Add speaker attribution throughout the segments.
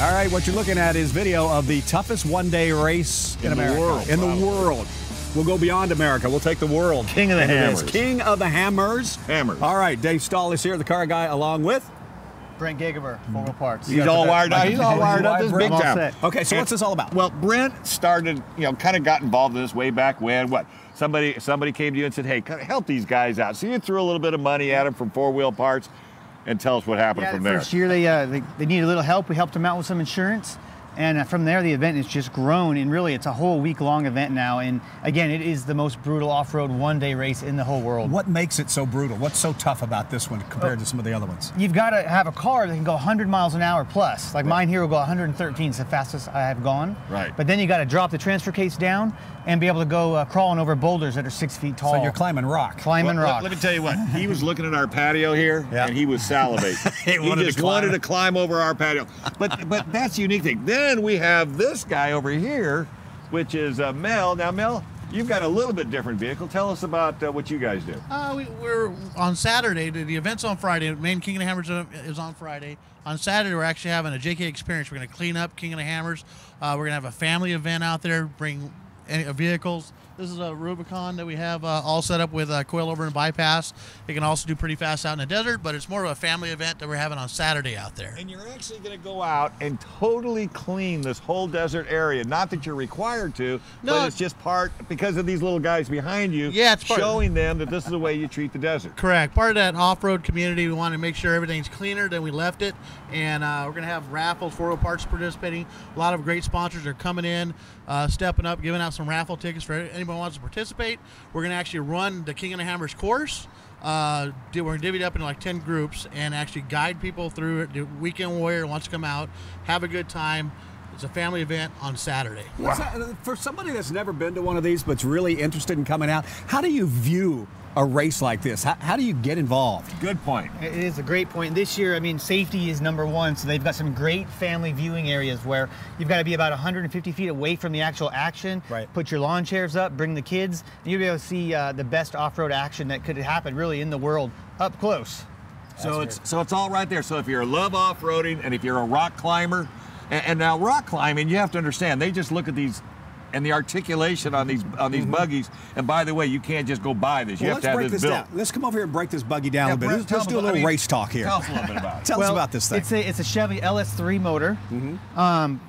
Speaker 1: All right, what you're looking at is video of the toughest one-day race in America. In the world. We'll go beyond America. We'll take the world.
Speaker 2: King of the Hammers.
Speaker 1: King of the Hammers. All right, Dave Stahl is here, the car guy, along with
Speaker 3: Brent Gageber, Four-Wheel Parts.
Speaker 2: He's all wired up. He's all wired up. This is big time.
Speaker 1: Okay, so what's this all about?
Speaker 2: Well, Brent started, kind of got involved in this way back when. What? Somebody came to you and said, "Hey, help these guys out." So you threw a little bit of money at them from Four-Wheel Parts, and tell us what happened from there.
Speaker 3: First year they needed a little help. We helped them out with some insurance. And from there, the event has just grown, and really, it's a whole week-long event now. And again, it is the most brutal off-road one-day race in the whole world.
Speaker 1: What makes it so brutal? What's so tough about this one compared to some of the other ones?
Speaker 3: You've got to have a car that can go 100 miles an hour plus. Like mine here will go 113, it's the fastest I have gone.
Speaker 2: Right.
Speaker 3: But then you got to drop the transfer case down and be able to go crawling over boulders that are 6 feet tall.
Speaker 1: So you're climbing rock.
Speaker 3: Climbing rock.
Speaker 2: Let me tell you what. He was looking at our patio here, and he was salivating. he just wanted to climb over our patio. But that's the unique thing. Then we have this guy over here, which is Mel. Now, Mel, you've got a little bit different vehicle. Tell us about what you guys do.
Speaker 4: We're on Saturday. The event's on Friday. Main King of the Hammers is on Friday. On Saturday, we're actually having a JK experience. We're going to clean up King of the Hammers. We're going to have a family event out there, bring vehicles. This is a Rubicon that we have all set up with coilover and bypass. It can also do pretty fast out in the desert, but it's more of a family event that we're having on Saturday out there.
Speaker 2: And you're actually going to go out and totally clean this whole desert area. Not that you're required to, but it's just part, because of these little guys behind you,
Speaker 4: it's
Speaker 2: showing them that this is the way you treat the desert.
Speaker 4: Correct. Part of that off-road community, we want to make sure everything's cleaner than we left it. And we're going to have raffles, Four-Wheel Parts participating. A lot of great sponsors are coming in, stepping up, giving out some raffle tickets for anybody who wants to participate. We're going to actually run the King of the Hammers course. We're going to divvy it up into like 10 groups and actually guide people through it. The weekend warrior wants to come out, have a good time. It's a family event on Saturday.
Speaker 1: Wow. For somebody that's never been to one of these but's really interested in coming out, how do you view a race like this? How do you get involved?
Speaker 2: Good point.
Speaker 3: It is a great point. This year, I mean, safety is #1, so they've got some great family viewing areas where you've got to be about 150 feet away from the actual action.
Speaker 1: Right.
Speaker 3: Put your lawn chairs up, bring the kids, and you'll be able to see the best off-road action that could happen really in the world up close.
Speaker 2: So it's all right there. So if you're love off-roading and if you're a rock climber, and now rock climbing, you have to understand, they just look at these and the articulation on these buggies. And by the way, you can't just go buy this. You have to have this built.
Speaker 1: Let's come over here and break this buggy down a little bit. Let's do a little race talk here.
Speaker 2: Tell us a little bit about it.
Speaker 1: Tell us about this thing.
Speaker 3: It's a Chevy LS3 motor.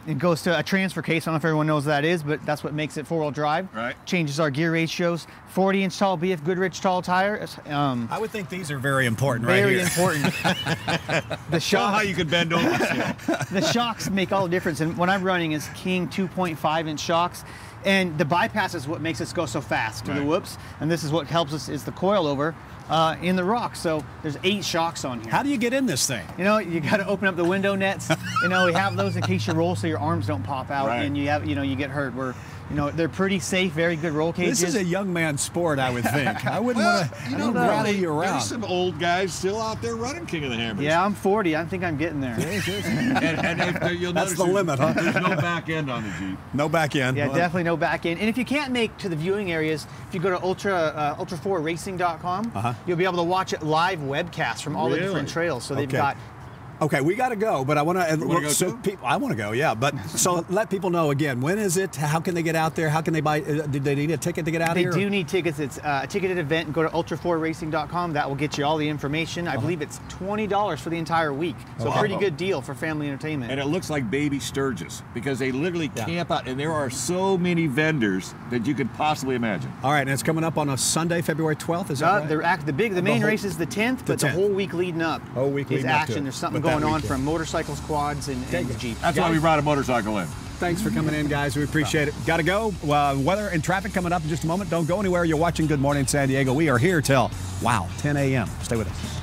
Speaker 3: It goes to a transfer case. I don't know if everyone knows what that is, but that's what makes it four-wheel drive.
Speaker 2: Right.
Speaker 3: Changes our gear ratios. 40-inch tall BF Goodrich tall tires.
Speaker 1: I would think these are very important right here.
Speaker 3: Very important. The
Speaker 2: Show how you could bend over.
Speaker 3: The shocks make all the difference. And what I'm running is King 2.5-inch shocks. And the bypass is what makes us go so fast to the whoops. And this is what helps us is the coilover in the rock. So there's 8 shocks on here.
Speaker 1: How do you get in this thing?
Speaker 3: You got to open up the window nets. We have those in case you roll so your arms don't pop out and you get hurt. They're pretty safe, very good roll cages.
Speaker 1: This is a young man's sport, I would think. I wouldn't want to rattle you around.
Speaker 2: There's some old guys still out there running King of the Hammers.
Speaker 3: Yeah, I'm 40. I think I'm getting there.
Speaker 2: and you'll
Speaker 1: That's the limit, huh?
Speaker 2: There's no back end on the Jeep.
Speaker 1: No back end.
Speaker 3: Yeah, definitely no back end. And if you can't make to the viewing areas, if you go to ultra4racing.com, you'll be able to watch it live webcast from all the different trails. So they've got.
Speaker 1: Okay, we got to go, but I want to. I want to go, yeah. But so let people know again. When is it? How can they get out there? How can they buy? Did they need a ticket to get out here?
Speaker 3: They do need tickets. It's a ticketed event. Go to ultra4racing.com. That will get you all the information. I believe it's $20 for the entire week. So a pretty good deal for family entertainment.
Speaker 2: And it looks like baby Sturgis because they literally camp out, and there are so many vendors that you could possibly imagine.
Speaker 1: All right, and it's coming up on a Sunday, February 12th. Is that right?
Speaker 3: The main race is the 10th, but the whole week leading up is action. There's something going on from motorcycles, quads, and Jeep.
Speaker 2: That's why we brought a motorcycle in.
Speaker 1: Thanks for coming in, guys. We appreciate it. Got to go. Weather and traffic coming up in just a moment. Don't go anywhere. You're watching Good Morning San Diego. We are here till, 10 a.m. Stay with us.